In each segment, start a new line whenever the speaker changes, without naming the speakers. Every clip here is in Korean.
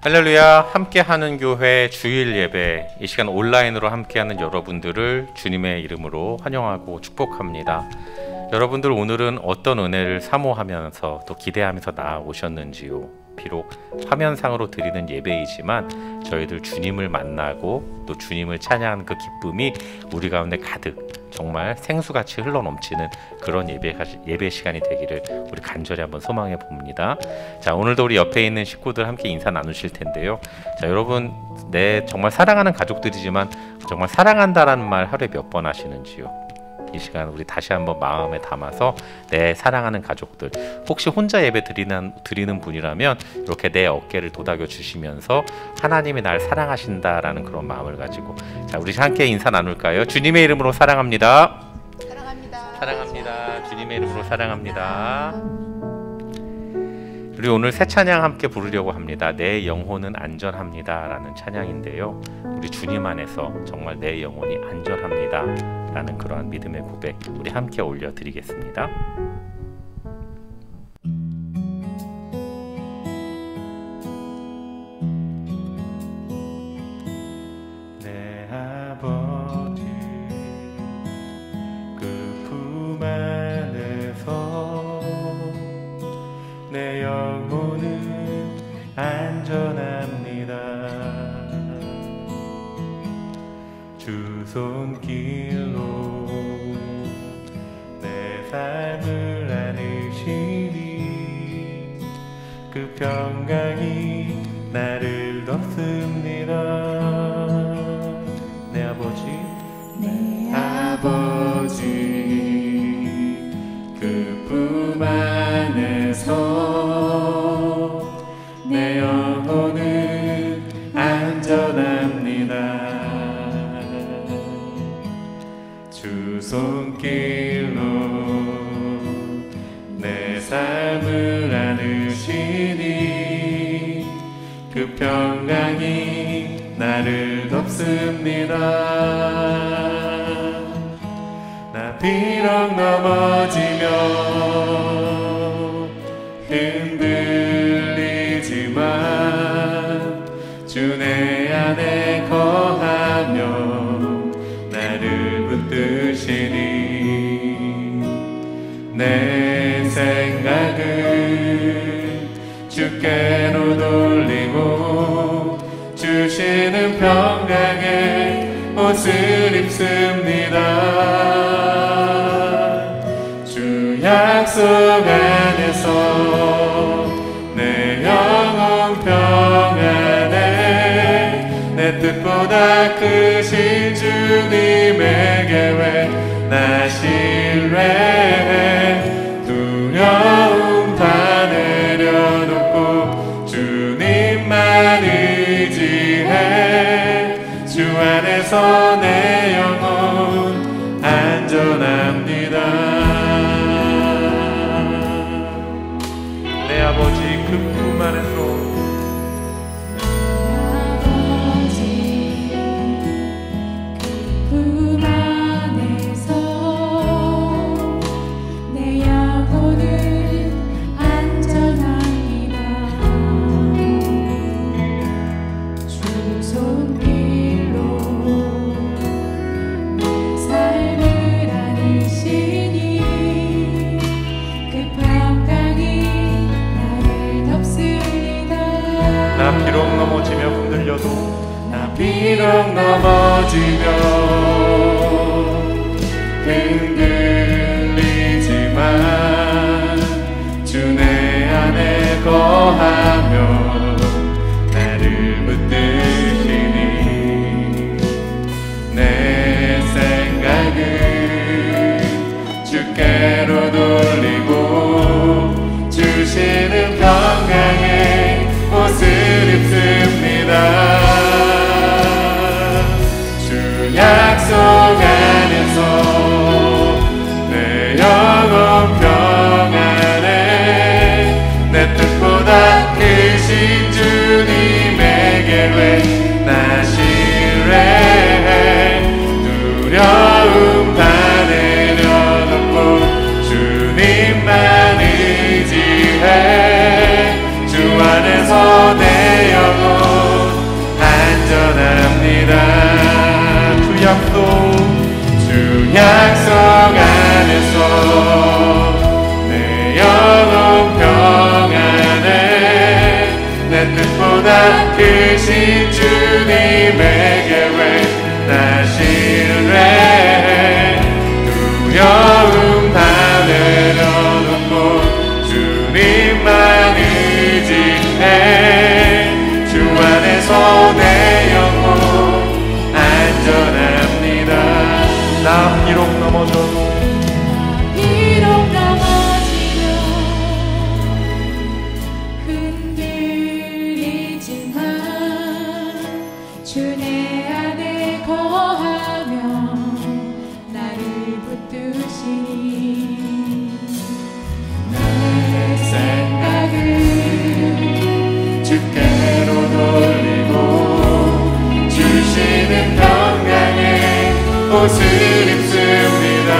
할렐루야. 함께하는 교회 주일 예배, 이 시간 온라인으로 함께하는 여러분들을 주님의 이름으로 환영하고 축복합니다. 여러분들 오늘은 어떤 은혜를 사모하면서 또 기대하면서 나아오셨는지요? 비록 화면상으로 드리는 예배이지만 저희들 주님을 만나고 또 주님을 찬양하는 그 기쁨이 우리 가운데 가득 정말 생수같이 흘러넘치는 그런 예배 시간이 되기를 우리 간절히 한번 소망해 봅니다. 자, 오늘도 우리 옆에 있는 식구들 함께 인사 나누실 텐데요. 자, 여러분, 정말 사랑하는 가족들이지만 정말 사랑한다라는 말 하루에 몇 번 하시는지요? 이 시간 우리 다시 한번 마음에 담아서 내 사랑하는 가족들, 혹시 혼자 예배 드리는 분이라면 이렇게 내 어깨를 도닥여 주시면서 하나님이 날 사랑하신다라는 그런 마음을 가지고, 자, 우리 함께 인사 나눌까요? 주님의 이름으로 사랑합니다.
사랑합니다.
사랑합니다. 주님의 이름으로 사랑합니다. 우리 오늘 새 찬양 함께 부르려고 합니다. 내 영혼은 안전합니다 라는 찬양인데요, 우리 주님 안에서 정말 내 영혼이 안전합니다 라는 그러한 믿음의 고백 우리 함께 올려드리겠습니다. 내 아버지 그 품 안에서 내 영혼은 안전합니다. 주 손길로 내 삶을 안으시니 그 평강이 나를 덮습니다. 내 아버지 그 품 안에서 내 영혼은 안전합니다. 주 손길로 내 삶을 안으시니 그 평강이 나를 덮습니다. 나 비록 넘어지며 흔들리지만 주 내 안에 거하며 나를 붙드시니 내 생각을 주께로 돌리고 주시는 평강의 옷을 입습니다. 주 약속 안에서 내 영혼 평안해 내 뜻보다 크신 주님의 계획 나 신뢰해 두려움 다 내려놓고 주님만 의지해 주 안에서 내 영혼 안전합니다. 내 아버지 그 품 안에서 비록 넘어지며 흔들리지만 주 내 안에 거하며 나를 붙드시니 내 생각을 주께로 돌리고 주시는 평강의 옷을 입습니다. 약속 안에서 내 영혼 평안해 내 뜻보다 내 뜻보다 크신 주님의 계획 나 신뢰해 두려움 다 내려놓고 주님만 의지해 주 안에서 내 영혼 안전합니다. 나 비록 넘어져도 옷을 입습니다.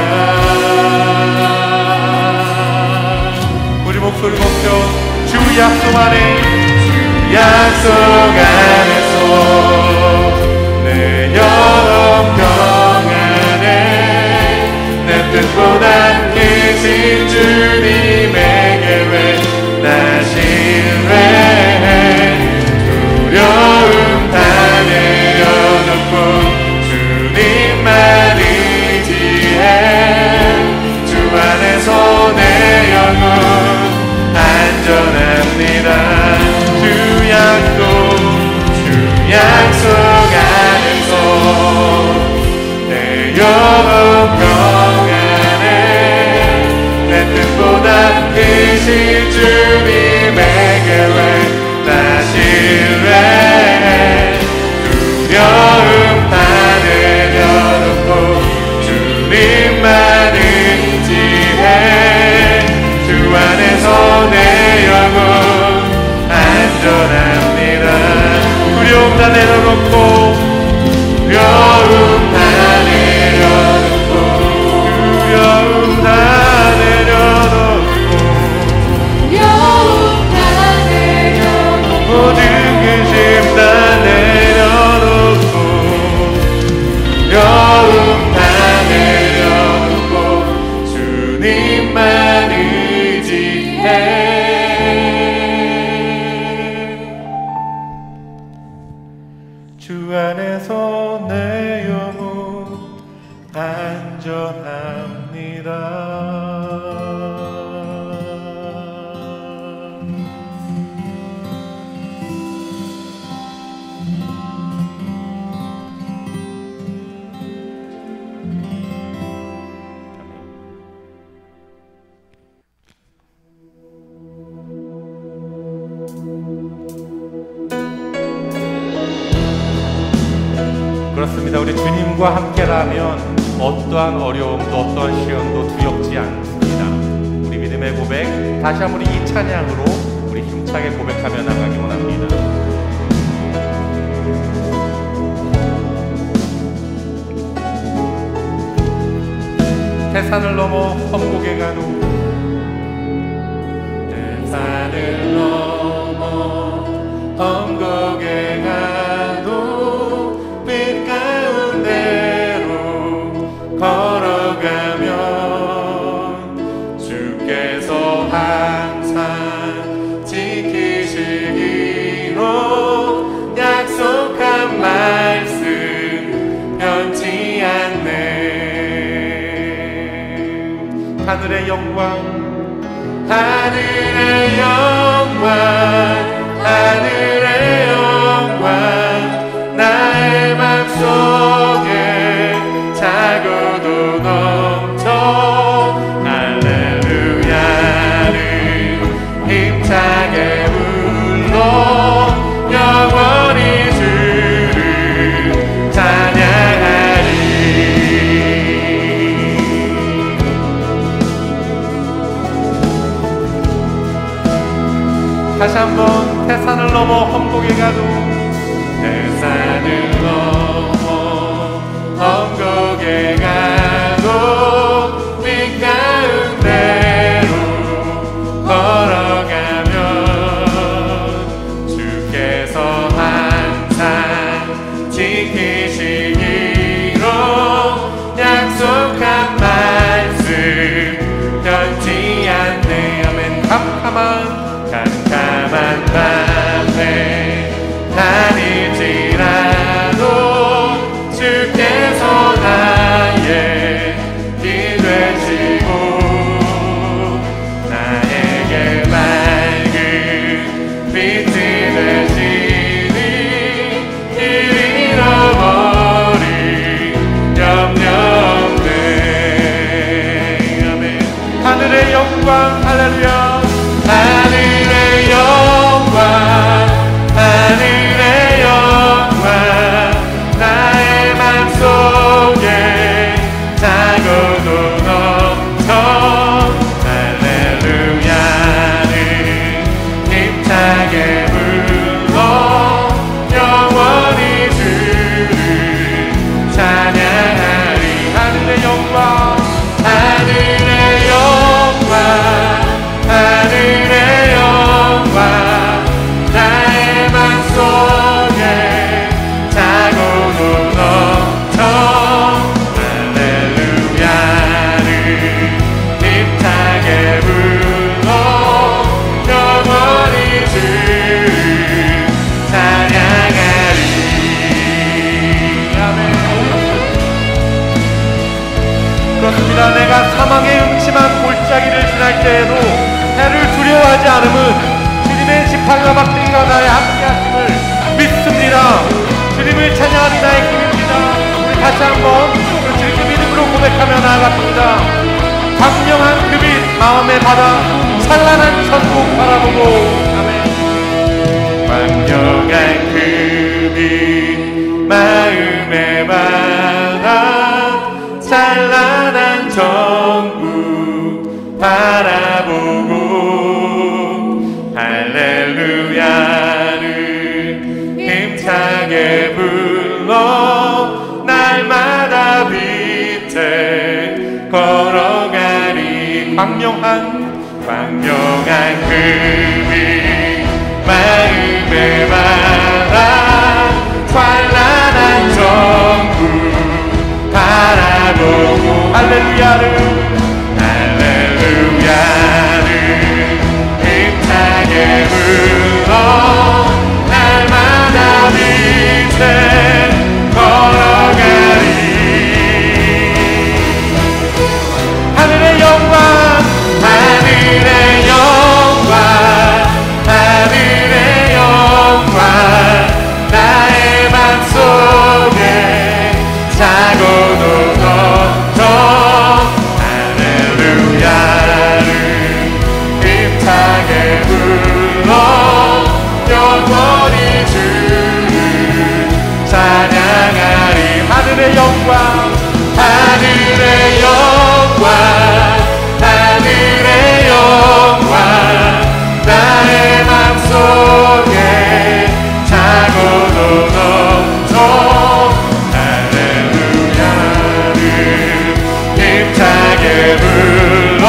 우리 목소리 높여 주 약속 안에 주 약속 안에서 내 영혼 평안해 내 뜻보다 크신 주님의 계획 나 신뢰해 두려움 다 내려놓고 주님만 의지해 주 안에서 내 영혼 안전합니다. 주 약속 안에서 내 영혼 평안해 내 뜻보다 크신 주님의 계획 나 신뢰해 두려움 다 내려놓고 주님만 의지해 주 안에서 내 영혼 안전합니다. 두려움 다 내려놓고 두려움 다 내려놓고 두려움 다 내려놓고 모든 근심 다 내려놓고 두려움 다 내려놓고 주님만 의지해 주 안에서 내 영혼 안전합니다. 그렇습니다. 우리 주님과 함께라면 어떠한 어려움도 어떠한 시련도 두렵지 않습니다. 우리 믿음의 고백 다시 한번 이 찬양으로 우리 힘차게 고백하며 나가기 원합니다. 태산을 넘어 험곡에 가도 태산을 넘어 험곡에 가도 빛 가운데로 걸어가면 주께서 항상 지키시기로 약속한 말씀 변치 않네. 하늘의 영광 하늘의 영광 하늘의 영광 나의 맘속에 차고도 넘쳐 할렐루야를 힘차게 불러 영원히 주를 찬양하리. 다시 한번 태산을 넘어 험곡에 가도 태산을 넘어 험곡에 가도 빛 가운데로 걸어가면 주께서 항상 지키시기로 약속한 말씀 변치 않네. 아멘. 캄캄한 밤에 영광 할렐루야 하늘의 영광 하늘의 영광 나의 맘속에 차고도 넘쳐 할렐루야를 힘차게 불러 영원히 주를 찬양하리 하늘의 영광 하늘의 영광 하늘의 영광 나의 맘속에 차고도 넘쳐 할렐루야를 힘차게 불러 영원히 주를 찬양하리 아멘. 그렇습니다. 내가 사망의 음침한 골짜기를 지날 때에도 해를 두려워하지 않음은 주님의 지팡이와 막대기가 나에 함께하심을 믿습니다. 주님을 찬양하니 나의 힘입니다. 우리 다시 한번 주님의 믿음으로 고백하며 나아갔습니다. 광명한 그 빛 마음에 받아 찬란한 천국 바라보고 아멘. 광명한 그 빛 마음에 받아 찬란한 천국 바라보고 할렐루야를 힘차게 불러 날마다 빛에 걸어가리 광명한 그 빛 마음에 받아 찬란한 천국 바라보고 할렐루야를 힘차게 불러 날마다 빛에 걸어가리 하늘의 영광 하늘의 영광 하늘의 영광 나의 맘속에 차고도 넘쳐 할렐루야를 힘차게 불러 영원히 주를 찬양하리 하늘의 영광 하늘의 영광 하늘의 영광 나의 맘속에 차고도 넘쳐 할렐루야를 힘차게 불러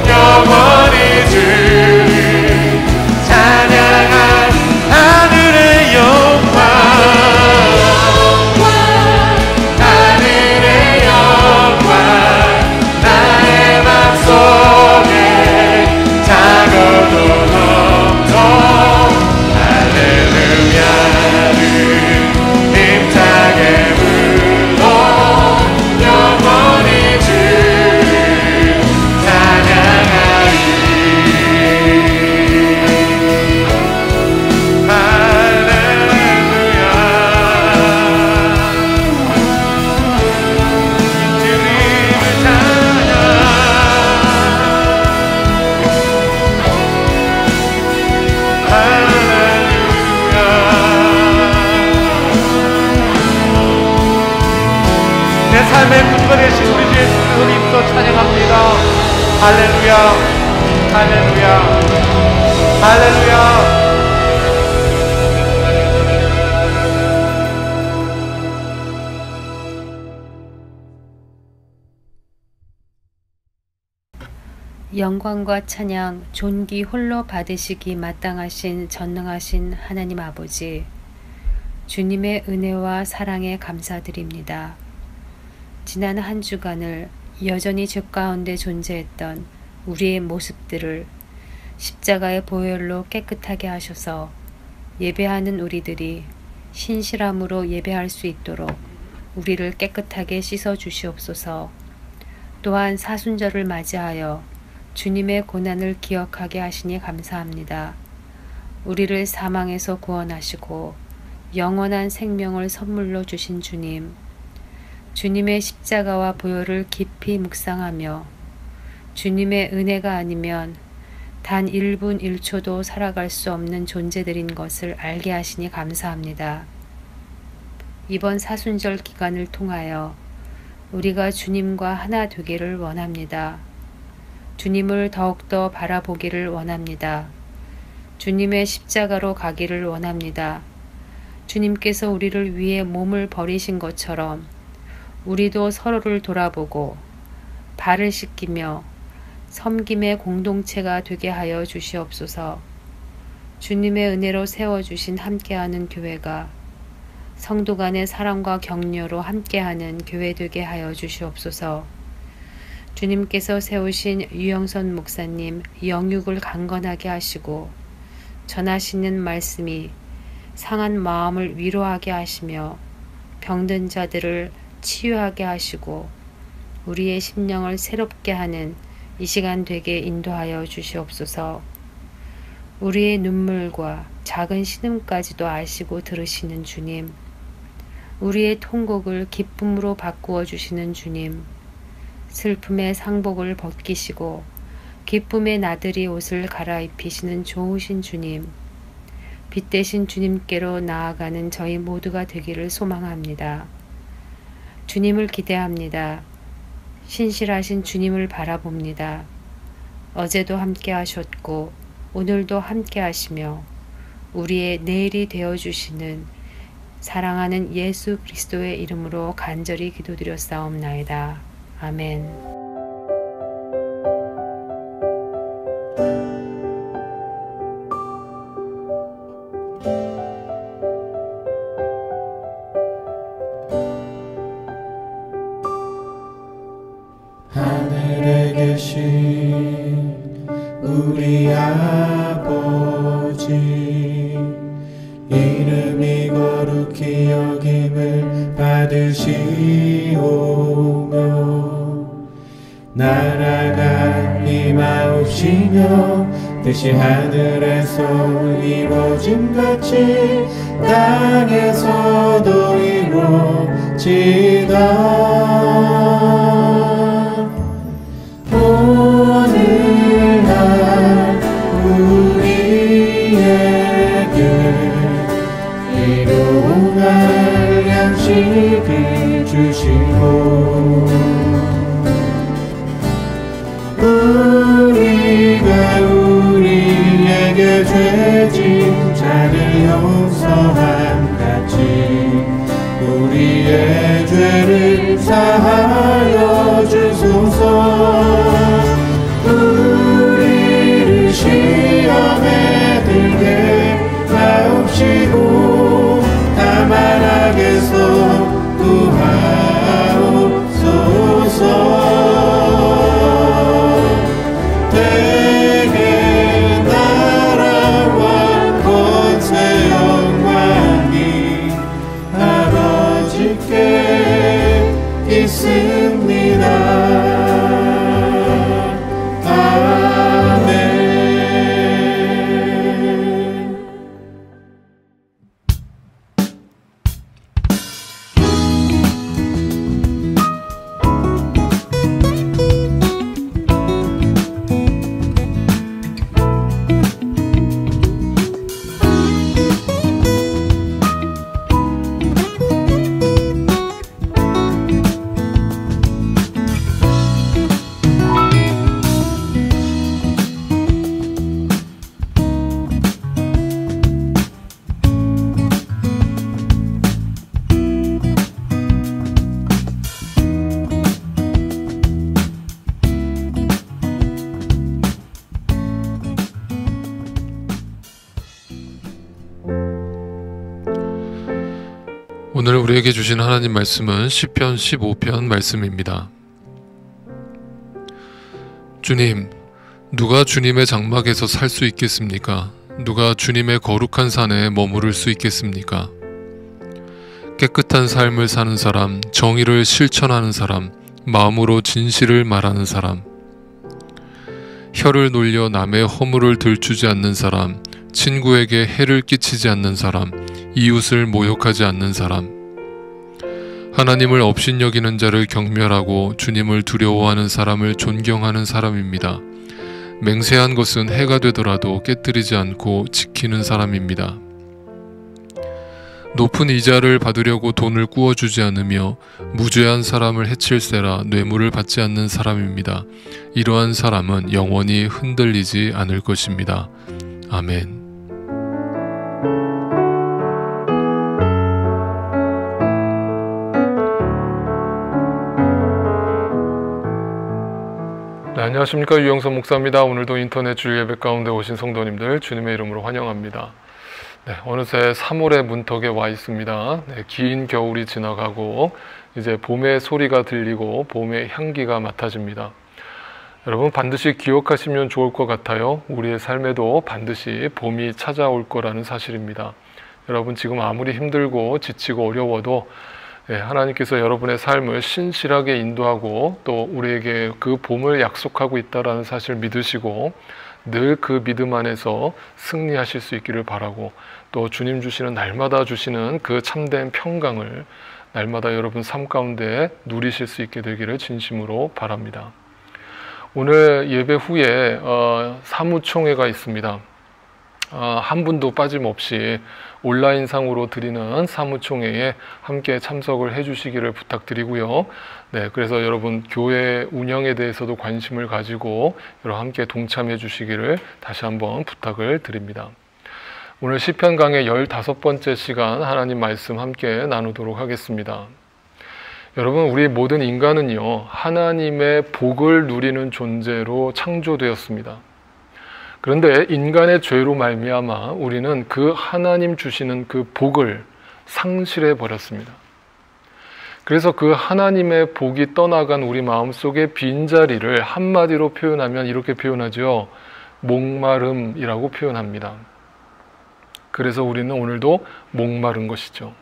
영원히 주를 찬양한 하늘의 영광 하늘의 영광 나의 맘속에 차고도 넘쳐 할렐루야를 힘차게 불러 영원히 주를 찬양하리 할렐루야 주님을 찬양 내 삶의 구주가 되신 우리 주 예수를 힘써 찬양합니다. 할렐루야 할렐루야 할렐루야
영광과 찬양, 존귀 홀로 받으시기 마땅하신 전능하신 하나님 아버지, 주님의 은혜와 사랑에 감사드립니다. 지난 한 주간을 여전히 죄 가운데 존재했던 우리의 모습들을 십자가의 보혈로 깨끗하게 하셔서 예배하는 우리들이 신실함으로 예배할 수 있도록 우리를 깨끗하게 씻어 주시옵소서. 또한 사순절을 맞이하여 주님의 고난을 기억하게 하시니 감사합니다. 우리를 사망에서 구원하시고 영원한 생명을 선물로 주신 주님, 주님의 십자가와 보혈을 깊이 묵상하며 주님의 은혜가 아니면 단 1분 1초도 살아갈 수 없는 존재들인 것을 알게 하시니 감사합니다. 이번 사순절 기간을 통하여 우리가 주님과 하나 되기를 원합니다. 주님을 더욱더 바라보기를 원합니다. 주님의 십자가로 가기를 원합니다. 주님께서 우리를 위해 몸을 버리신 것처럼 우리도 서로를 돌아보고 발을 씻기며 섬김의 공동체가 되게 하여 주시옵소서. 주님의 은혜로 세워주신 함께하는 교회가 성도 간의 사랑과 격려로 함께하는 교회 되게 하여 주시옵소서. 주님께서 세우신 유영선 목사님 영육을 강건하게 하시고 전하시는 말씀이 상한 마음을 위로하게 하시며 병든 자들을 치유하게 하시고 우리의 심령을 새롭게 하는 이 시간 되게 인도하여 주시옵소서. 우리의 눈물과 작은 신음까지도 아시고 들으시는 주님, 우리의 통곡을 기쁨으로 바꾸어 주시는 주님, 슬픔의 상복을 벗기시고 기쁨의 나들이 옷을 갈아입히시는 좋으신 주님, 빛 대신 주님께로 나아가는 저희 모두가 되기를 소망합니다. 주님을 기대합니다. 신실하신 주님을 바라봅니다. 어제도 함께 하셨고 오늘도 함께 하시며 우리의 내일이 되어주시는 사랑하는 예수 그리스도의 이름으로 간절히 기도드렸사옵나이다. 아멘.
하늘에 계신 우리 아버지, 이름이 거룩히 여김을 받으시오며 나라가 임하옵시며 뜻이 하늘에서 이루어짐같이 땅에서도 이루어지이다. 오늘날 우리에게 일용할 양식을 주시고 우리가 우리에게 죄진 자를 용서함같이 우리의 죄를 사하여 주소서. 우리를 시험에 들게 하옵시고 다만 악에서 구하옵소서. 대개 나라와 권세 영광이 아버지께 있습니다.
오늘 우리에게 주신 하나님 말씀은 시편 15편 말씀입니다. 주님, 누가 주님의 장막에서 살 수 있겠습니까? 누가 주님의 거룩한 산에 머무를 수 있겠습니까? 깨끗한 삶을 사는 사람, 정의를 실천하는 사람, 마음으로 진실을 말하는 사람, 혀를 놀려 남의 허물을 들추지 않는 사람, 친구에게 해를 끼치지 않는 사람, 이웃을 모욕하지 않는 사람, 하나님을 업신여기는 자를 경멸하고 주님을 두려워하는 사람을 존경하는 사람입니다. 맹세한 것은 해가 되더라도 깨뜨리지 않고 지키는 사람입니다. 높은 이자를 받으려고 돈을 꾸어주지 않으며 무죄한 사람을 해칠세라 뇌물을 받지 않는 사람입니다. 이러한 사람은 영원히 흔들리지 않을 것입니다. 아멘. 네, 안녕하십니까, 유영선 목사입니다. 오늘도 인터넷 주일 예배 가운데 오신 성도님들 주님의 이름으로 환영합니다. 네, 어느새 3월의 문턱에 와 있습니다. 네, 긴 겨울이 지나가고 이제 봄의 소리가 들리고 봄의 향기가 맡아집니다. 여러분 반드시 기억하시면 좋을 것 같아요. 우리의 삶에도 반드시 봄이 찾아올 거라는 사실입니다. 여러분 지금 아무리 힘들고 지치고 어려워도 하나님께서 여러분의 삶을 신실하게 인도하고 또 우리에게 그 봄을 약속하고 있다는 사실을 믿으시고 늘 그 믿음 안에서 승리하실 수 있기를 바라고 또 주님 주시는 날마다 주시는 그 참된 평강을 날마다 여러분 삶 가운데 누리실 수 있게 되기를 진심으로 바랍니다. 오늘 예배 후에 사무총회가 있습니다. 한 분도 빠짐없이 온라인상으로 드리는 사무총회에 함께 참석을 해주시기를 부탁드리고요. 네, 그래서 여러분 교회 운영에 대해서도 관심을 가지고 여러분 함께 동참해 주시기를 다시 한번 부탁을 드립니다. 오늘 시편 강의 15번째 시간 하나님 말씀 함께 나누도록 하겠습니다. 여러분 우리 모든 인간은요 하나님의 복을 누리는 존재로 창조되었습니다. 그런데 인간의 죄로 말미암아 우리는 그 하나님 주시는 그 복을 상실해 버렸습니다. 그래서 그 하나님의 복이 떠나간 우리 마음속의 빈자리를 한마디로 표현하면 이렇게 표현하죠. 목마름이라고 표현합니다. 그래서 우리는 오늘도 목마른 것이죠.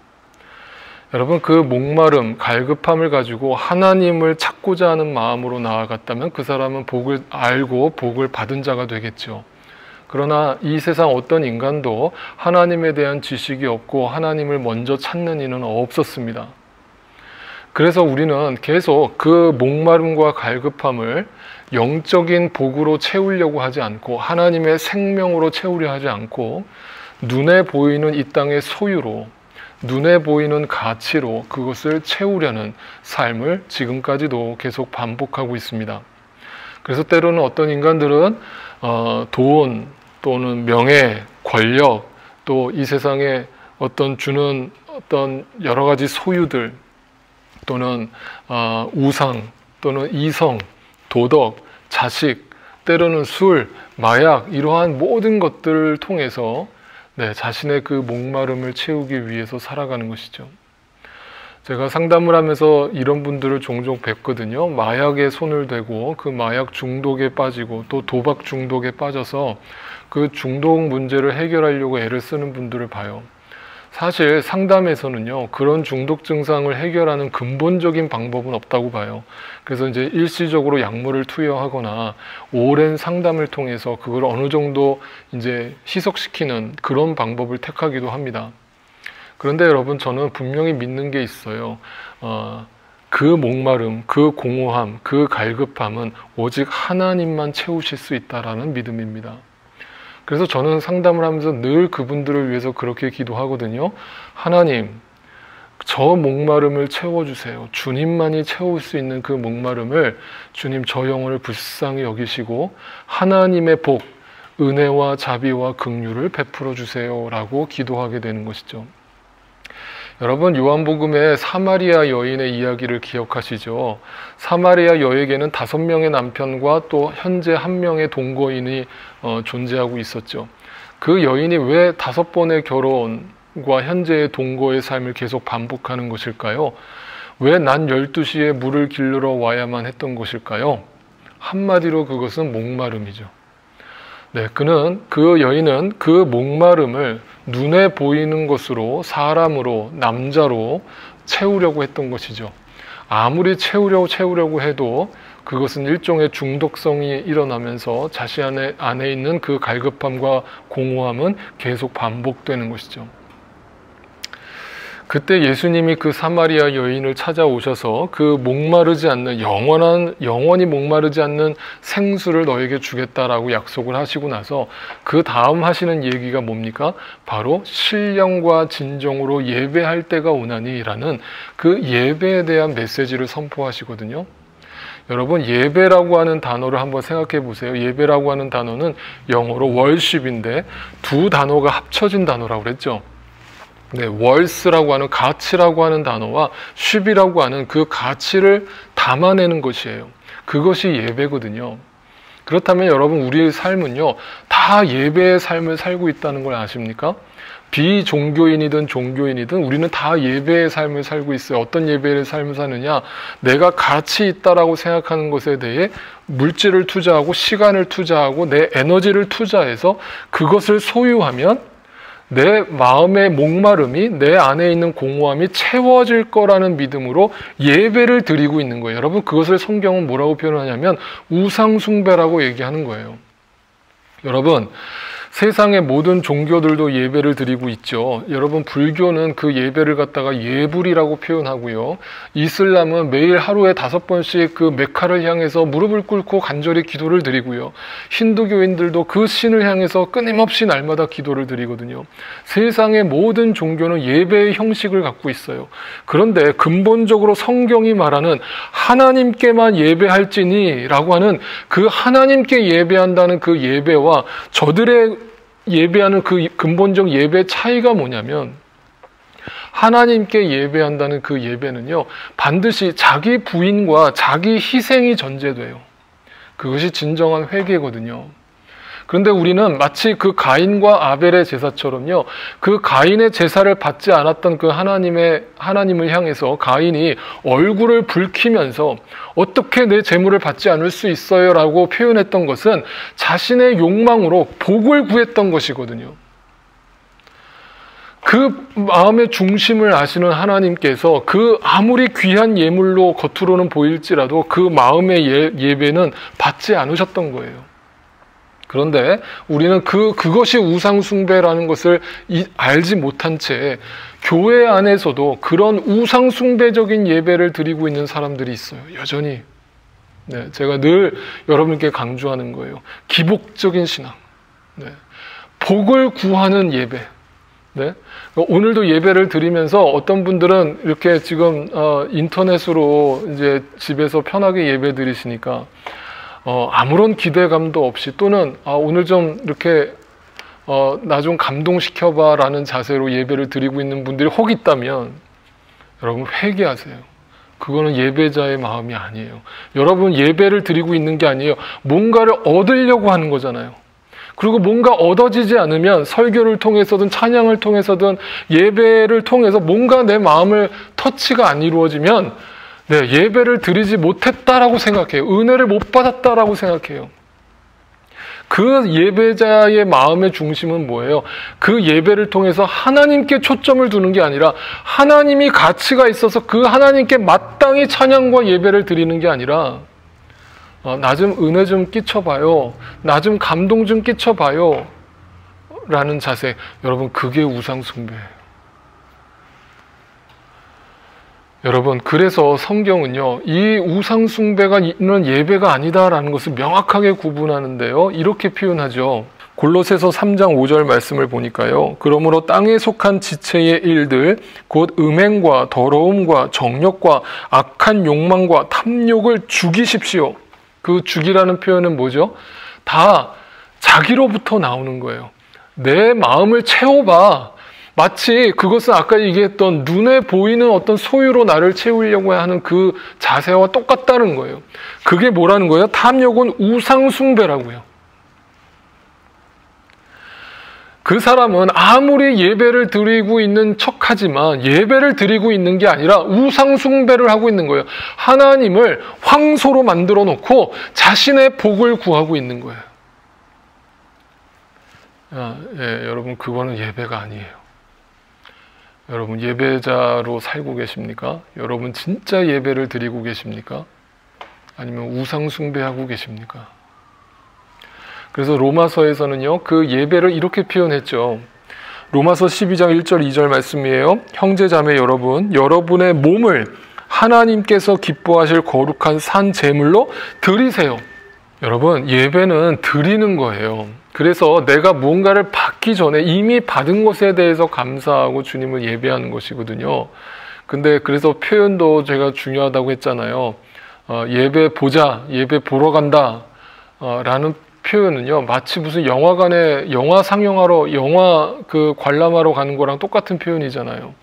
여러분 그 목마름, 갈급함을 가지고 하나님을 찾고자 하는 마음으로 나아갔다면 그 사람은 복을 알고 복을 받은 자가 되겠죠. 그러나 이 세상 어떤 인간도 하나님에 대한 지식이 없고 하나님을 먼저 찾는 이는 없었습니다. 그래서 우리는 계속 그 목마름과 갈급함을 영적인 복으로 채우려고 하지 않고 하나님의 생명으로 채우려 하지 않고 눈에 보이는 이 땅의 소유로 눈에 보이는 가치로 그것을 채우려는 삶을 지금까지도 계속 반복하고 있습니다. 그래서 때로는 어떤 인간들은 돈 또는 명예, 권력 또 이 세상에 어떤 주는 어떤 여러 가지 소유들 또는 우상 또는 이성, 도덕, 자식, 때로는 술, 마약 이러한 모든 것들을 통해서 자신의 그 목마름을 채우기 위해서 살아가는 것이죠. 제가 상담을 하면서 이런 분들을 종종 뵙거든요. 마약에 손을 대고 그 마약 중독에 빠지고 또 도박 중독에 빠져서 그 중독 문제를 해결하려고 애를 쓰는 분들을 봐요. 사실 상담에서는요, 그런 중독 증상을 해결하는 근본적인 방법은 없다고 봐요. 그래서 이제 일시적으로 약물을 투여하거나 오랜 상담을 통해서 그걸 어느 정도 이제 희석시키는 그런 방법을 택하기도 합니다. 그런데 여러분, 저는 분명히 믿는 게 있어요. 그 목마름, 그 공허함, 그 갈급함은 오직 하나님만 채우실 수 있다라는 믿음입니다. 그래서 저는 상담을 하면서 늘 그분들을 위해서 그렇게 기도하거든요. 하나님, 저 목마름을 채워주세요. 주님만이 채울 수 있는 그 목마름을 주님 저 영혼을 불쌍히 여기시고 하나님의 복, 은혜와 자비와 긍휼을 베풀어 주세요 라고 기도하게 되는 것이죠. 여러분, 요한복음의 사마리아 여인의 이야기를 기억하시죠? 사마리아 여에게는 5명의 남편과 또 현재 1명의 동거인이 존재하고 있었죠. 그 여인이 왜 5번의 결혼과 현재의 동거의 삶을 계속 반복하는 것일까요? 왜 난 12시에 물을 길르러 와야만 했던 것일까요? 한마디로 그것은 목마름이죠. 그 여인은 그 목마름을 눈에 보이는 것으로, 사람으로, 남자로 채우려고 했던 것이죠. 아무리 채우려고 해도 그것은 일종의 중독성이 일어나면서 자신 안에 있는 그 갈급함과 공허함은 계속 반복되는 것이죠. 그때 예수님이 그 사마리아 여인을 찾아오셔서 그 목마르지 않는 영원히 목마르지 않는 생수를 너에게 주겠다라고 약속을 하시고 나서 그 다음 하시는 얘기가 뭡니까? 바로 신령과 진정으로 예배할 때가 오나니라는 그 예배에 대한 메시지를 선포하시거든요. 여러분, 예배라고 하는 단어를 한번 생각해 보세요. 예배라고 하는 단어는 영어로 worship인데 두 단어가 합쳐진 단어라고 그랬죠. 네, worth라고 하는 가치라고 하는 단어와 ship이라고 하는 그 가치를 담아내는 것이에요. 그것이 예배거든요. 그렇다면 여러분, 우리의 삶은요, 다 예배의 삶을 살고 있다는 걸 아십니까? 비종교인이든 종교인이든 우리는 다 예배의 삶을 살고 있어요. 어떤 예배의 삶을 사느냐? 내가 가치 있다라고 생각하는 것에 대해 물질을 투자하고 시간을 투자하고 내 에너지를 투자해서 그것을 소유하면 내 마음의 목마름이, 내 안에 있는 공허함이 채워질 거라는 믿음으로 예배를 드리고 있는 거예요. 여러분, 그것을 성경은 뭐라고 표현하냐면 우상숭배라고 얘기하는 거예요. 여러분, 세상의 모든 종교들도 예배를 드리고 있죠. 여러분, 불교는 그 예배를 갖다가 예불이라고 표현하고요. 이슬람은 매일 하루에 5번씩 그 메카를 향해서 무릎을 꿇고 간절히 기도를 드리고요. 힌두교인들도 그 신을 향해서 끊임없이 날마다 기도를 드리거든요. 세상의 모든 종교는 예배의 형식을 갖고 있어요. 그런데 근본적으로 성경이 말하는 하나님께만 예배할지니 라고 하는 그 하나님께 예배한다는 그 예배와 저들의 예배하는 그 근본적 예배 차이가 뭐냐면, 하나님께 예배한다는 그 예배는요, 반드시 자기 부인과 자기 희생이 전제돼요. 그것이 진정한 회개거든요. 그런데 우리는 마치 그 가인과 아벨의 제사처럼요, 그 가인의 제사를 받지 않았던 그 하나님을 향해서 가인이 얼굴을 붉히면서 어떻게 내 제물을 받지 않을 수 있어요? 라고 표현했던 것은 자신의 욕망으로 복을 구했던 것이거든요. 그 마음의 중심을 아시는 하나님께서 그 아무리 귀한 예물로 겉으로는 보일지라도 그 마음의 예배는 받지 않으셨던 거예요. 그런데 우리는 그것이 우상숭배라는 것을 알지 못한 채 교회 안에서도 그런 우상숭배적인 예배를 드리고 있는 사람들이 있어요. 여전히. 네, 제가 늘 여러분께 강조하는 거예요. 기복적인 신앙. 네, 복을 구하는 예배. 네, 오늘도 예배를 드리면서 어떤 분들은 이렇게 지금 인터넷으로 이제 집에서 편하게 예배 드리시니까 아무런 기대감도 없이, 또는 오늘 좀 이렇게 나 좀 감동시켜봐 라는 자세로 예배를 드리고 있는 분들이 혹 있다면 여러분, 회개하세요. 그거는 예배자의 마음이 아니에요. 여러분, 예배를 드리고 있는 게 아니에요. 뭔가를 얻으려고 하는 거잖아요. 그리고 뭔가 얻어지지 않으면 설교를 통해서든 찬양을 통해서든 예배를 통해서 뭔가 내 마음을 터치가 안 이루어지면 네, 예배를 드리지 못했다라고 생각해요. 은혜를 못 받았다라고 생각해요. 그 예배자의 마음의 중심은 뭐예요? 그 예배를 통해서 하나님께 초점을 두는 게 아니라 하나님이 가치가 있어서 그 하나님께 마땅히 찬양과 예배를 드리는 게 아니라 나 좀 은혜 좀 끼쳐봐요. 나 좀 감동 좀 끼쳐봐요. 라는 자세. 여러분, 그게 우상숭배예요. 여러분, 그래서 성경은요, 이 우상숭배가 있는 예배가 아니다라는 것을 명확하게 구분하는데요, 이렇게 표현하죠. 골로새서 3장 5절 말씀을 보니까요, 그러므로 땅에 속한 지체의 일들, 곧 음행과 더러움과 정욕과 악한 욕망과 탐욕을 죽이십시오. 그 죽이라는 표현은 뭐죠? 다 자기로부터 나오는 거예요. 내 마음을 채워봐. 마치 그것은 아까 얘기했던 눈에 보이는 어떤 소유로 나를 채우려고 하는 그 자세와 똑같다는 거예요. 그게 뭐라는 거예요? 탐욕은 우상숭배라고요. 그 사람은 아무리 예배를 드리고 있는 척하지만 예배를 드리고 있는 게 아니라 우상숭배를 하고 있는 거예요. 하나님을 황소로 만들어 놓고 자신의 복을 구하고 있는 거예요. 여러분, 그거는 예배가 아니에요. 여러분, 예배자로 살고 계십니까? 여러분, 진짜 예배를 드리고 계십니까? 아니면 우상숭배하고 계십니까? 그래서 로마서에서는요, 그 예배를 이렇게 표현했죠. 로마서 12장 1절 2절 말씀이에요. 형제 자매 여러분, 여러분의 몸을 하나님께서 기뻐하실 거룩한 산 제물로 드리세요. 여러분, 예배는 드리는 거예요. 그래서 내가 무언가를 받기 전에 이미 받은 것에 대해서 감사하고 주님을 예배하는 것이거든요. 근데 그래서 표현도 제가 중요하다고 했잖아요. 예배 보자, 예배 보러 간다 라는 표현은요, 마치 무슨 영화관에 영화 상영하러, 영화 관람하러 가는 거랑 똑같은 표현이잖아요.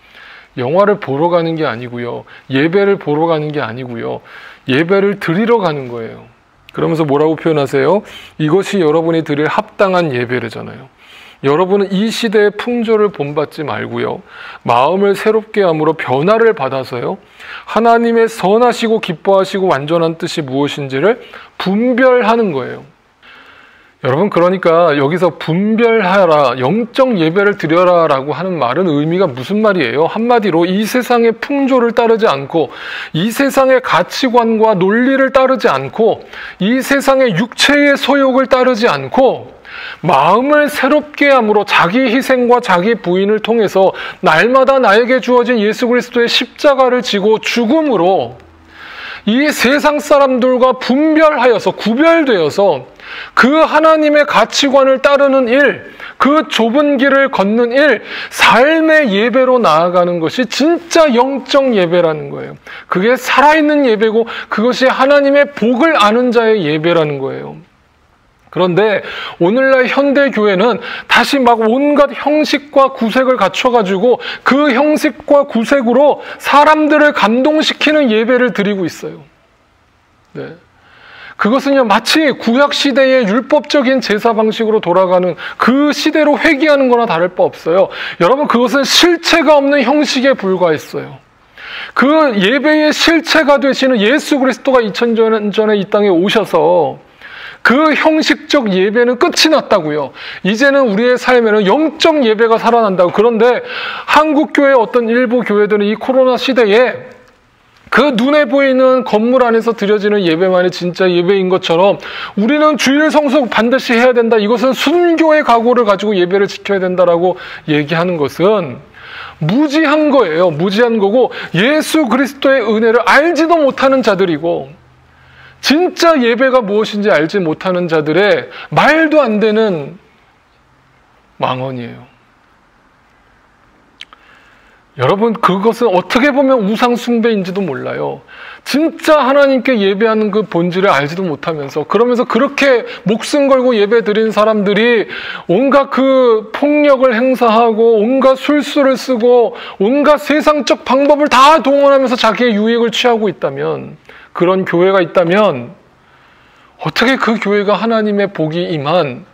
영화를 보러 가는 게 아니고요, 예배를 보러 가는 게 아니고요, 예배를 드리러 가는 거예요. 그러면서 뭐라고 표현하세요? 이것이 여러분이 드릴 합당한 예배래잖아요. 여러분은 이 시대의 풍조를 본받지 말고요, 마음을 새롭게 함으로 변화를 받아서요, 하나님의 선하시고 기뻐하시고 완전한 뜻이 무엇인지를 분별하는 거예요. 여러분, 그러니까 여기서 분별하라, 영적 예배를 드려라 라고 하는 말은 의미가 무슨 말이에요? 한마디로 이 세상의 풍조를 따르지 않고, 이 세상의 가치관과 논리를 따르지 않고, 이 세상의 육체의 소욕을 따르지 않고, 마음을 새롭게 함으로 자기 희생과 자기 부인을 통해서 날마다 나에게 주어진 예수 그리스도의 십자가를 지고 죽음으로 이 세상 사람들과 분별하여서, 구별되어서 그 하나님의 가치관을 따르는 일, 그 좁은 길을 걷는 일, 삶의 예배로 나아가는 것이 진짜 영적 예배라는 거예요. 그게 살아있는 예배고, 그것이 하나님의 복을 아는 자의 예배라는 거예요. 그런데 오늘날 현대교회는 다시 막 온갖 형식과 구색을 갖춰가지고 그 형식과 구색으로 사람들을 감동시키는 예배를 드리고 있어요. 네. 그것은요, 마치 구약시대의 율법적인 제사 방식으로 돌아가는 그 시대로 회귀하는 거나 다를 바 없어요. 여러분, 그것은 실체가 없는 형식에 불과했어요. 그 예배의 실체가 되시는 예수 그리스도가 2000년 전에 이 땅에 오셔서 그 형식적 예배는 끝이 났다고요. 이제는 우리의 삶에는 영적 예배가 살아난다고. 그런데 한국교회 어떤 일부 교회들은 이 코로나 시대에 그 눈에 보이는 건물 안에서 드려지는 예배만이 진짜 예배인 것처럼 우리는 주일 성수 반드시 해야 된다, 이것은 순교의 각오를 가지고 예배를 지켜야 된다라고 얘기하는 것은 무지한 거예요. 무지한 거고, 예수 그리스도의 은혜를 알지도 못하는 자들이고, 진짜 예배가 무엇인지 알지 못하는 자들의 말도 안 되는 망언이에요. 여러분, 그것은 어떻게 보면 우상 숭배인지도 몰라요. 진짜 하나님께 예배하는 그 본질을 알지도 못하면서, 그러면서 그렇게 목숨 걸고 예배 드린 사람들이 온갖 그 폭력을 행사하고 온갖 술수를 쓰고 온갖 세상적 방법을 다 동원하면서 자기의 유익을 취하고 있다면, 그런 교회가 있다면 어떻게 그 교회가 하나님의 복이 임한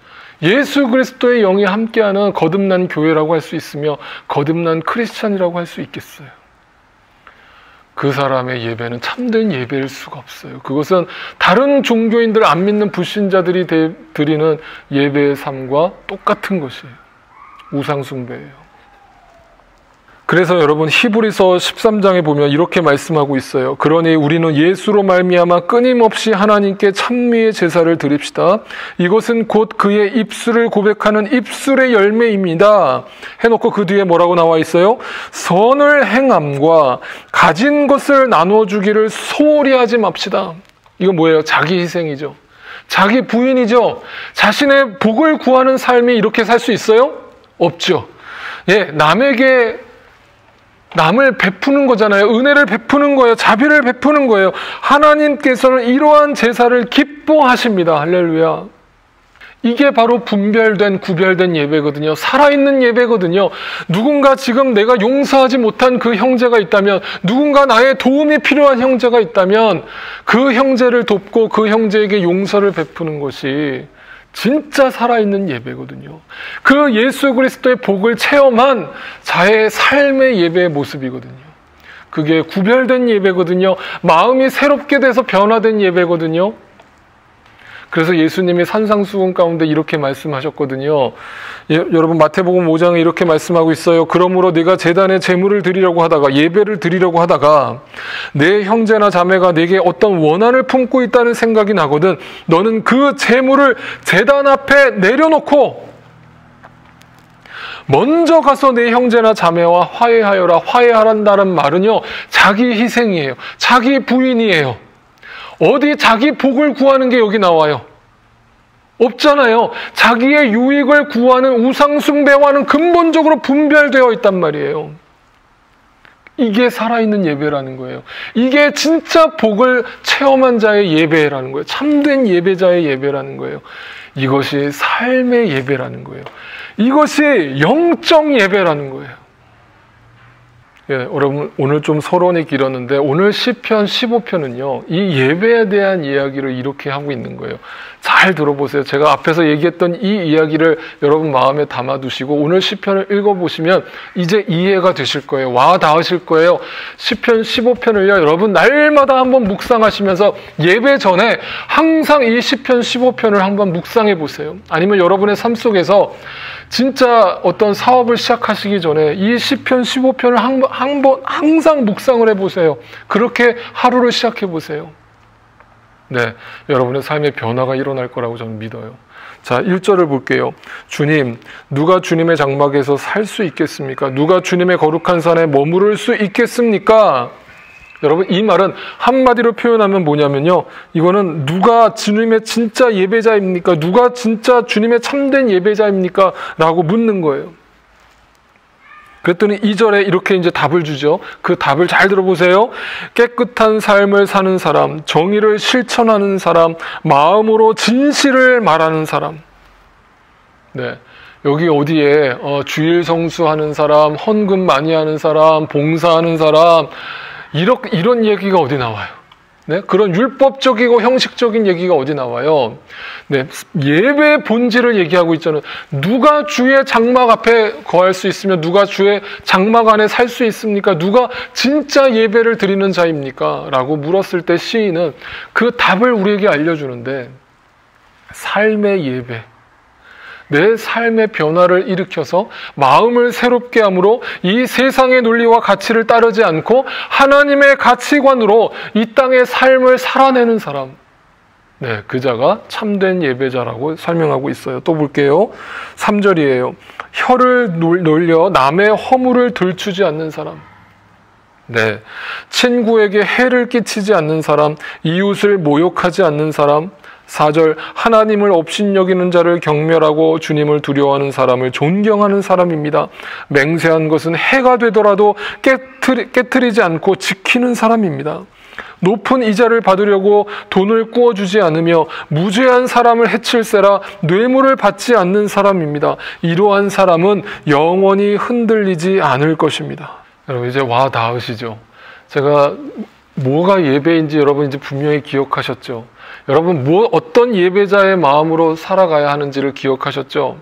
예수 그리스도의 영이 함께하는 거듭난 교회라고 할 수 있으며 거듭난 크리스찬이라고 할 수 있겠어요? 그 사람의 예배는 참된 예배일 수가 없어요. 그것은 다른 종교인들, 안 믿는 불신자들이 드리는 예배의 삶과 똑같은 것이에요. 우상 숭배예요. 그래서 여러분, 히브리서 13장에 보면 이렇게 말씀하고 있어요. 그러니 우리는 예수로 말미암아 끊임없이 하나님께 찬미의 제사를 드립시다. 이것은 곧 그의 입술을 고백하는 입술의 열매입니다. 해놓고 그 뒤에 뭐라고 나와 있어요? 선을 행함과 가진 것을 나눠주기를 소홀히 하지 맙시다. 이거 뭐예요? 자기 희생이죠. 자기 부인이죠. 자신의 복을 구하는 삶이 이렇게 살 수 있어요? 없죠. 예, 남을 베푸는 거잖아요. 은혜를 베푸는 거예요. 자비를 베푸는 거예요. 하나님께서는 이러한 제사를 기뻐하십니다. 할렐루야. 이게 바로 분별된, 구별된 예배거든요. 살아있는 예배거든요. 누군가 지금 내가 용서하지 못한 그 형제가 있다면, 누군가 나의 도움이 필요한 형제가 있다면 그 형제를 돕고 그 형제에게 용서를 베푸는 것이 진짜 살아있는 예배거든요. 그 예수 그리스도의 복을 체험한 자의 삶의 예배의 모습이거든요. 그게 구별된 예배거든요. 마음이 새롭게 돼서 변화된 예배거든요. 그래서 예수님이 산상수훈 가운데 이렇게 말씀하셨거든요. 여러분, 마태복음 5장에 이렇게 말씀하고 있어요. 그러므로 네가 제단에 제물을 드리려고 하다가, 예배를 드리려고 하다가 내 형제나 자매가 내게 어떤 원한을 품고 있다는 생각이 나거든 너는 그 제물을 제단 앞에 내려놓고 먼저 가서 내 형제나 자매와 화해하여라. 화해하란다는 말은요, 자기 희생이에요. 자기 부인이에요. 어디 자기 복을 구하는 게 여기 나와요? 없잖아요. 자기의 유익을 구하는 우상숭배와는 근본적으로 분별되어 있단 말이에요. 이게 살아있는 예배라는 거예요. 이게 진짜 복을 체험한 자의 예배라는 거예요. 참된 예배자의 예배라는 거예요. 이것이 삶의 예배라는 거예요. 이것이 영적 예배라는 거예요. 예, 여러분 오늘 좀 서론이 길었는데 오늘 시편 15편은요. 이 예배에 대한 이야기를 이렇게 하고 있는 거예요. 잘 들어보세요. 제가 앞에서 얘기했던 이 이야기를 여러분 마음에 담아두시고 오늘 시편을 읽어보시면 이제 이해가 되실 거예요. 와 닿으실 거예요. 시편 15편을요. 여러분 날마다 한번 묵상하시면서 예배 전에 항상 이 시편 15편을 한번 묵상해 보세요. 아니면 여러분의 삶 속에서 진짜 어떤 사업을 시작하시기 전에 이 시편 15편을 항상 묵상을 해보세요. 그렇게 하루를 시작해 보세요. 네, 여러분의 삶의 변화가 일어날 거라고 저는 믿어요. 자, 1절을 볼게요. 주님, 누가 주님의 장막에서 살 수 있겠습니까? 누가 주님의 거룩한 산에 머무를 수 있겠습니까? 여러분, 이 말은 한마디로 표현하면 뭐냐면요. 이거는 누가 주님의 진짜 예배자입니까? 누가 진짜 주님의 참된 예배자입니까? 라고 묻는 거예요. 그랬더니 2절에 이렇게 이제 답을 주죠. 그 답을 잘 들어보세요. 깨끗한 삶을 사는 사람, 정의를 실천하는 사람, 마음으로 진실을 말하는 사람. 네. 여기 어디에 주일 성수하는 사람, 헌금 많이 하는 사람, 봉사하는 사람, 이런 얘기가 어디 나와요? 네? 그런 율법적이고 형식적인 얘기가 어디 나와요? 네, 예배의 본질을 얘기하고 있잖아요. 누가 주의 장막 앞에 거할 수 있으며 누가 주의 장막 안에 살 수 있습니까? 누가 진짜 예배를 드리는 자입니까? 라고 물었을 때 시인은 그 답을 우리에게 알려주는데 삶의 예배, 내 삶의 변화를 일으켜서 마음을 새롭게 함으로 이 세상의 논리와 가치를 따르지 않고 하나님의 가치관으로 이 땅의 삶을 살아내는 사람, 네, 그 자가 참된 예배자라고 설명하고 있어요. 또 볼게요. 3절이에요. 혀를 놀려 남의 허물을 들추지 않는 사람. 네, 친구에게 해를 끼치지 않는 사람, 이웃을 모욕하지 않는 사람. 4절, 하나님을 업신여기는 자를 경멸하고 주님을 두려워하는 사람을 존경하는 사람입니다. 맹세한 것은 해가 되더라도 깨트리지 않고 지키는 사람입니다. 높은 이자를 받으려고 돈을 꾸어주지 않으며 무죄한 사람을 해칠세라 뇌물을 받지 않는 사람입니다. 이러한 사람은 영원히 흔들리지 않을 것입니다. 여러분 이제 와 닿으시죠? 제가 뭐가 예배인지 여러분 이제 분명히 기억하셨죠? 여러분 어떤 예배자의 마음으로 살아가야 하는지를 기억하셨죠?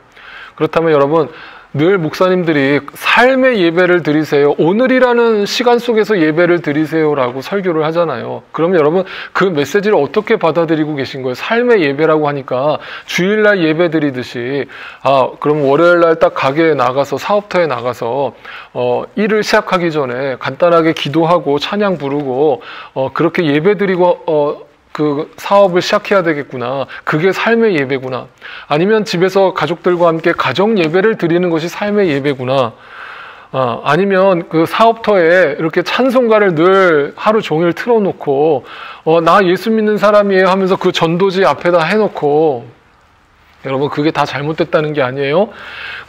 그렇다면 여러분 늘 목사님들이 삶의 예배를 드리세요. 오늘이라는 시간 속에서 예배를 드리세요라고 설교를 하잖아요. 그러면 여러분 그 메시지를 어떻게 받아들이고 계신 거예요? 삶의 예배라고 하니까 주일날 예배 드리듯이 그럼 월요일날 딱 가게에 나가서 사업터에 나가서 일을 시작하기 전에 간단하게 기도하고 찬양 부르고 그렇게 예배 드리고 그 사업을 시작해야 되겠구나. 그게 삶의 예배구나. 아니면 집에서 가족들과 함께 가정 예배를 드리는 것이 삶의 예배구나. 아니면 그 사업터에 이렇게 찬송가를 늘 하루 종일 틀어놓고 나 예수 믿는 사람이에요 하면서 그 전도지 앞에다 해놓고 여러분 그게 다 잘못됐다는 게 아니에요.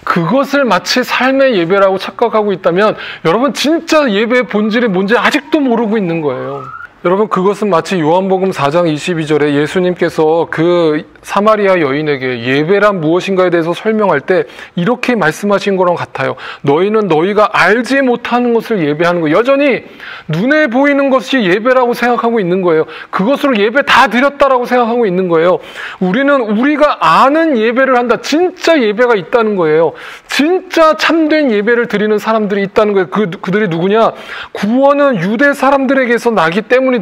그것을 마치 삶의 예배라고 착각하고 있다면 여러분 진짜 예배의 본질이 뭔지 아직도 모르고 있는 거예요. 여러분 그것은 마치 요한복음 4장 22절에 예수님께서 그 사마리아 여인에게 예배란 무엇인가에 대해서 설명할 때 이렇게 말씀하신 거랑 같아요. 너희는 너희가 알지 못하는 것을 예배하는 거예요. 여전히 눈에 보이는 것이 예배라고 생각하고 있는 거예요. 그것으로 예배 다 드렸다라고 생각하고 있는 거예요. 우리는 우리가 아는 예배를 한다. 진짜 예배가 있다는 거예요. 진짜 참된 예배를 드리는 사람들이 있다는 거예요. 그들이 누구냐? 구원은 유대 사람들에게서 나기 때문이다.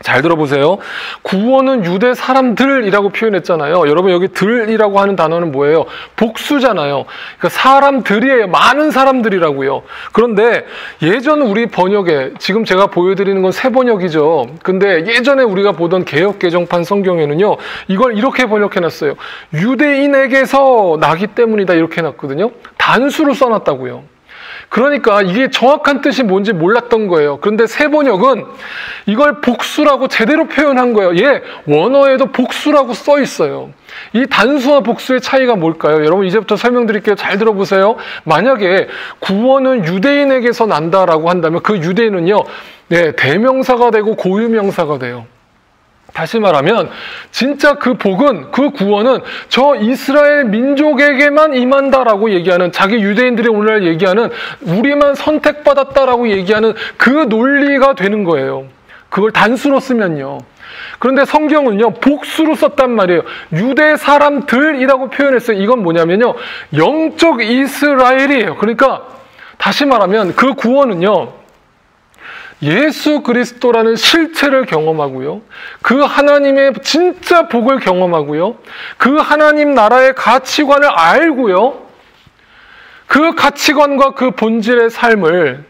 잘 들어보세요. 구원은 유대 사람들이라고 표현했잖아요. 여러분 여기 들이라고 하는 단어는 뭐예요? 복수잖아요. 그러니까 사람들이에요. 많은 사람들이라고요. 그런데 예전 우리 번역에 지금 제가 보여드리는 건 새 번역이죠. 근데 예전에 우리가 보던 개역 개정판 성경에는요. 이걸 이렇게 번역해놨어요. 유대인에게서 나기 때문이다 이렇게 해놨거든요. 단수로 써놨다고요. 그러니까 이게 정확한 뜻이 뭔지 몰랐던 거예요. 그런데 새 번역은 이걸 복수라고 제대로 표현한 거예요. 예, 원어에도 복수라고 써 있어요. 이 단수와 복수의 차이가 뭘까요? 여러분 이제부터 설명드릴게요. 잘 들어보세요. 만약에 구원은 유대인에게서 난다라고 한다면 그 유대인은요, 네, 대명사가 되고 고유명사가 돼요. 다시 말하면 진짜 그 복은, 그 구원은 저 이스라엘 민족에게만 임한다라고 얘기하는, 자기 유대인들이 오늘날 얘기하는 우리만 선택받았다라고 얘기하는 그 논리가 되는 거예요. 그걸 단수로 쓰면요. 그런데 성경은요, 복수로 썼단 말이에요. 유대 사람들이라고 표현했어요. 이건 뭐냐면요, 영적 이스라엘이에요. 그러니까 다시 말하면 그 구원은요, 예수 그리스도라는 실체를 경험하고요. 그 하나님의 진짜 복을 경험하고요. 그 하나님 나라의 가치관을 알고요. 그 가치관과 그 본질의 삶을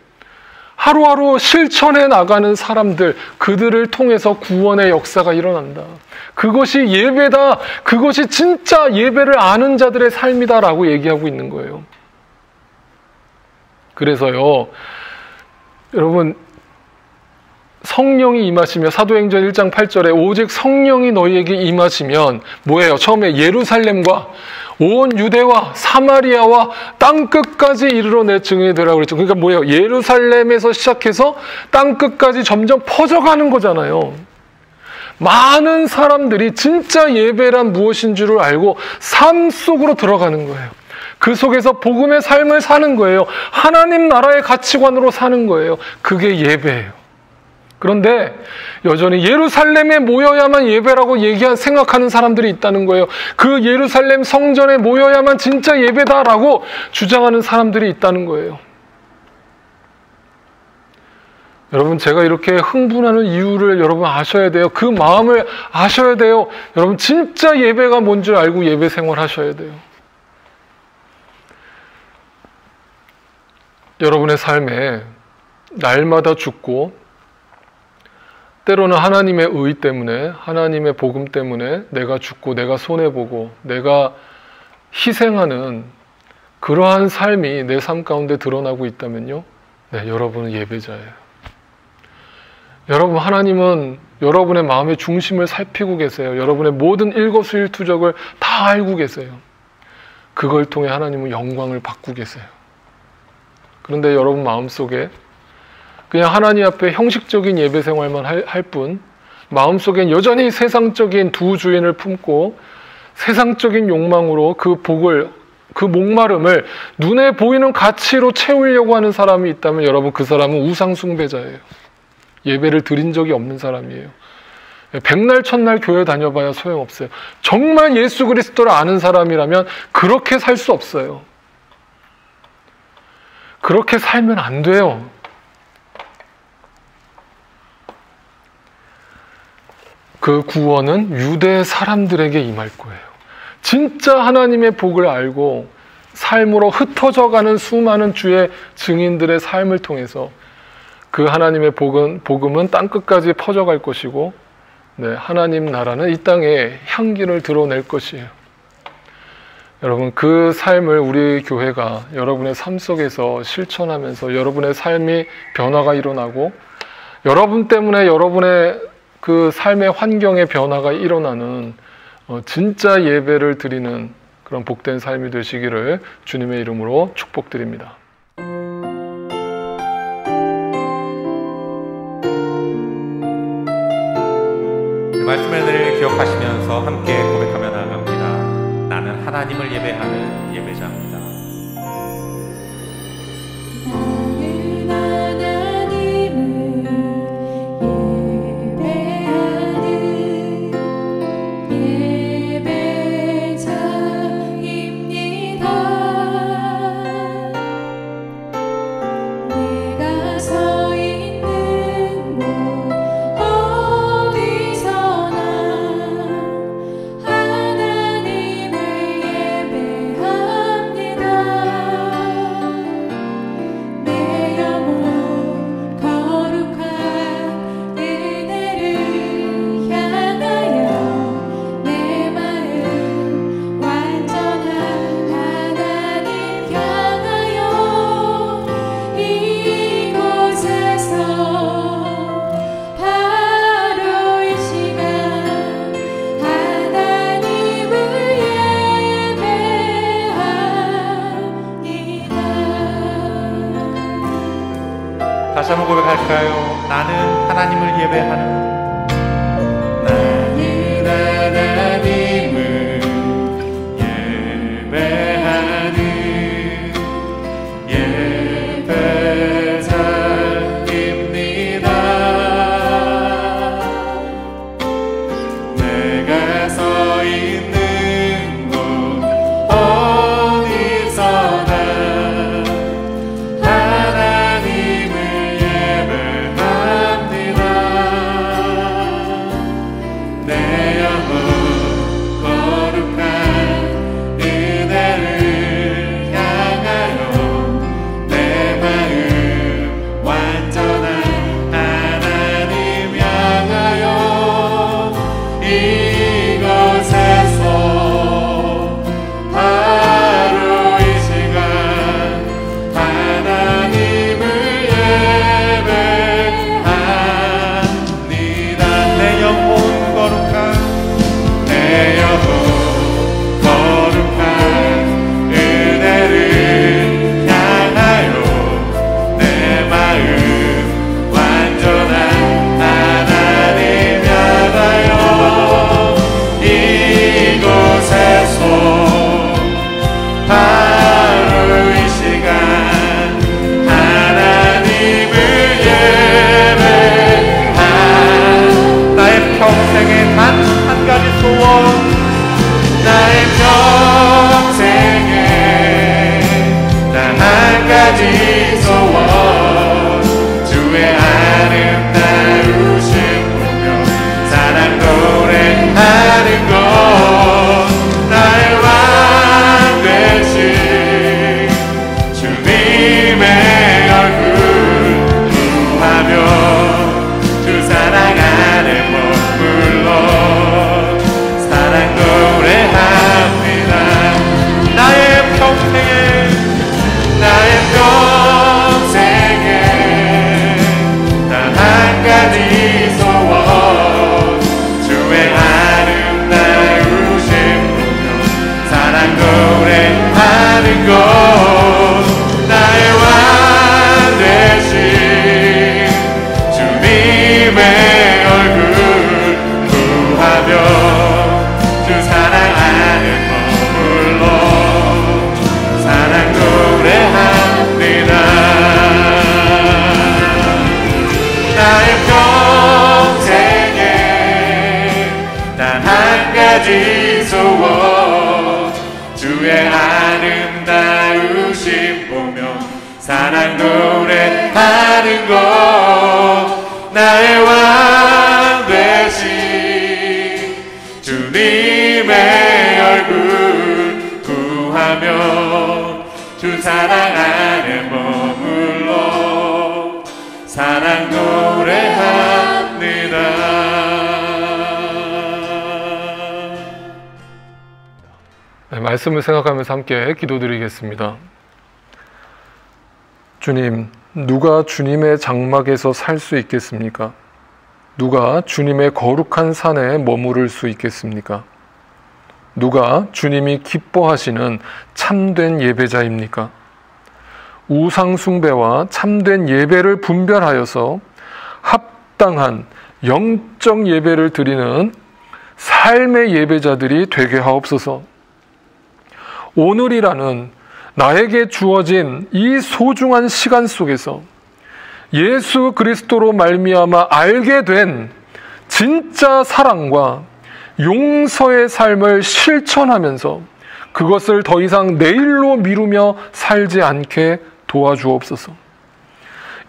하루하루 실천해 나가는 사람들, 그들을 통해서 구원의 역사가 일어난다. 그것이 예배다. 그것이 진짜 예배를 아는 자들의 삶이다라고 얘기하고 있는 거예요. 그래서요, 여러분, 성령이 임하시며, 사도행전 1장 8절에 오직 성령이 너희에게 임하시면 뭐예요? 처음에 예루살렘과 온 유대와 사마리아와 땅끝까지 이르러 내 증인이 되라고 그랬죠. 그러니까 뭐예요? 예루살렘에서 시작해서 땅끝까지 점점 퍼져가는 거잖아요. 많은 사람들이 진짜 예배란 무엇인 줄을 알고 삶 속으로 들어가는 거예요. 그 속에서 복음의 삶을 사는 거예요. 하나님 나라의 가치관으로 사는 거예요. 그게 예배예요. 그런데 여전히 예루살렘에 모여야만 예배라고 생각하는 사람들이 있다는 거예요. 그 예루살렘 성전에 모여야만 진짜 예배다라고 주장하는 사람들이 있다는 거예요. 여러분, 제가 이렇게 흥분하는 이유를 여러분 아셔야 돼요. 그 마음을 아셔야 돼요. 여러분, 진짜 예배가 뭔 줄 알고 예배 생활 하셔야 돼요. 여러분의 삶에 날마다 죽고, 때로는 하나님의 의 때문에, 하나님의 복음 때문에 내가 죽고 내가 손해보고 내가 희생하는 그러한 삶이 내 삶 가운데 드러나고 있다면요, 네, 여러분은 예배자예요. 여러분, 하나님은 여러분의 마음의 중심을 살피고 계세요. 여러분의 모든 일거수일투족을 다 알고 계세요. 그걸 통해 하나님은 영광을 받고 계세요. 그런데 여러분 마음속에 그냥 하나님 앞에 형식적인 예배 생활만 할 뿐, 마음속엔 여전히 세상적인 두 주인을 품고 세상적인 욕망으로 그 복을, 그 목마름을 눈에 보이는 가치로 채우려고 하는 사람이 있다면 여러분, 그 사람은 우상 숭배자예요. 예배를 드린 적이 없는 사람이에요. 백날 천날 교회 다녀봐야 소용없어요. 정말 예수 그리스도를 아는 사람이라면 그렇게 살 수 없어요. 그렇게 살면 안 돼요. 그 구원은 유대 사람들에게 임할 거예요. 진짜 하나님의 복을 알고 삶으로 흩어져가는 수많은 주의 증인들의 삶을 통해서 그 하나님의 복음은 땅끝까지 퍼져갈 것이고, 네, 하나님 나라는 이 땅에 향기를 드러낼 것이에요. 여러분, 그 삶을 우리 교회가 여러분의 삶 속에서 실천하면서 여러분의 삶이 변화가 일어나고, 여러분 때문에 여러분의 그 삶의 환경의 변화가 일어나는 진짜 예배를 드리는 그런 복된 삶이 되시기를 주님의 이름으로 축복드립니다.
말씀을 늘 기억하시면서 함께 고백하며 나아갑니다. 나는 하나님을 예배하는 예배자입니다.
서 있는 곳
다시 한번 고백할까요? 나는 하나님을 예배하는
사랑 노래하는 것 나의 왕 되신 주님의 얼굴 구하며 주 사랑 안에 머물러 사랑 노래합니다.
네, 말씀을 생각하면서 함께 기도드리겠습니다. 주님, 누가 주님의 장막에서 살 수 있겠습니까? 누가 주님의 거룩한 산에 머무를 수 있겠습니까? 누가 주님이 기뻐하시는 참된 예배자입니까? 우상 숭배와 참된 예배를 분별하여서 합당한 영적 예배를 드리는 삶의 예배자들이 되게 하옵소서. 오늘이라는 나에게 주어진 이 소중한 시간 속에서 예수 그리스도로 말미암아 알게 된 진짜 사랑과 용서의 삶을 실천하면서 그것을 더 이상 내일로 미루며 살지 않게 도와주옵소서.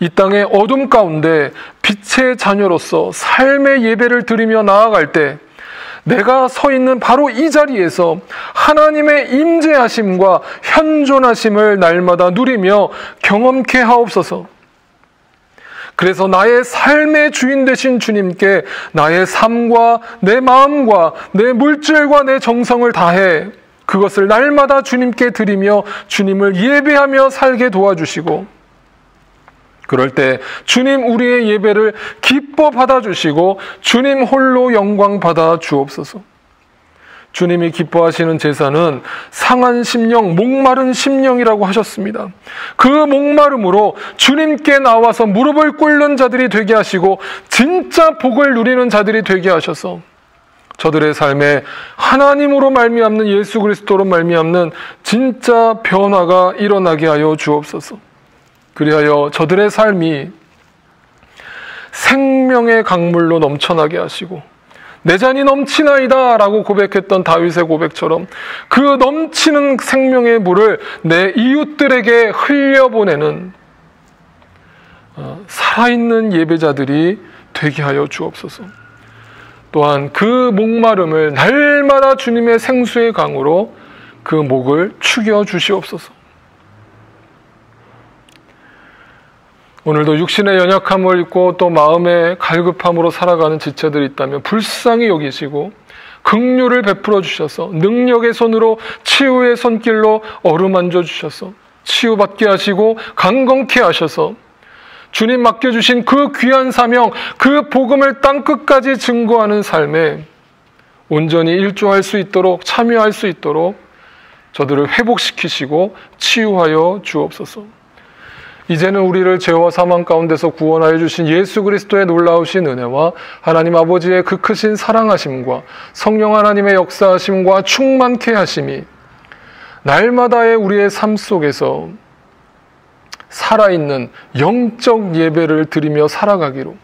이 땅의 어둠 가운데 빛의 자녀로서 삶의 예배를 드리며 나아갈 때 내가 서 있는 바로 이 자리에서 하나님의 임재하심과 현존하심을 날마다 누리며 경험케 하옵소서. 그래서 나의 삶의 주인 되신 주님께 나의 삶과 내 마음과 내 물질과 내 정성을 다해 그것을 날마다 주님께 드리며 주님을 예배하며 살게 도와주시고, 그럴 때 주님 우리의 예배를 기뻐 받아주시고 주님 홀로 영광 받아 주옵소서. 주님이 기뻐하시는 제사는 상한 심령, 목마른 심령이라고 하셨습니다. 그 목마름으로 주님께 나와서 무릎을 꿇는 자들이 되게 하시고 진짜 복을 누리는 자들이 되게 하셔서 저들의 삶에 하나님으로 말미암는 예수 그리스도로 말미암는 진짜 변화가 일어나게 하여 주옵소서. 그리하여 저들의 삶이 생명의 강물로 넘쳐나게 하시고 내 잔이 넘치나이다 라고 고백했던 다윗의 고백처럼 그 넘치는 생명의 물을 내 이웃들에게 흘려보내는 살아있는 예배자들이 되게 하여 주옵소서. 또한 그 목마름을 날마다 주님의 생수의 강으로 그 목을 축여 주시옵소서. 오늘도 육신의 연약함을 입고 또 마음의 갈급함으로 살아가는 지체들이 있다면 불쌍히 여기시고 긍휼을 베풀어 주셔서 능력의 손으로 치유의 손길로 어루만져 주셔서 치유받게 하시고 강건케 하셔서 주님 맡겨주신 그 귀한 사명, 그 복음을 땅끝까지 증거하는 삶에 온전히 일조할 수 있도록, 참여할 수 있도록 저들을 회복시키시고 치유하여 주옵소서. 이제는 우리를 죄와 사망 가운데서 구원하여 주신 예수 그리스도의 놀라우신 은혜와 하나님 아버지의 그 크신 사랑하심과 성령 하나님의 역사하심과 충만케 하심이 날마다의 우리의 삶 속에서 살아있는 영적 예배를 드리며 살아가기로,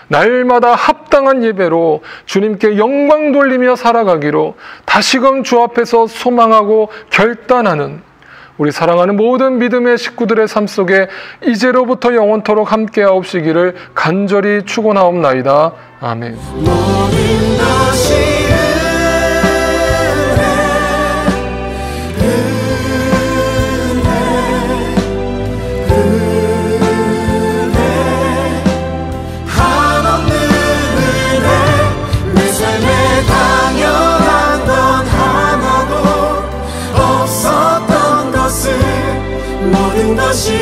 날마다 합당한 예배로 주님께 영광 돌리며 살아가기로 다시금 주 앞에서 소망하고 결단하는 우리 사랑하는 모든 믿음의 식구들의 삶 속에 이제로부터 영원토록 함께하옵시기를 간절히 축원하옵나이다. 아멘.
모든 것이 한없는 은혜, 내 삶에 당연한 건 하나도 없었던 것을 모든 것이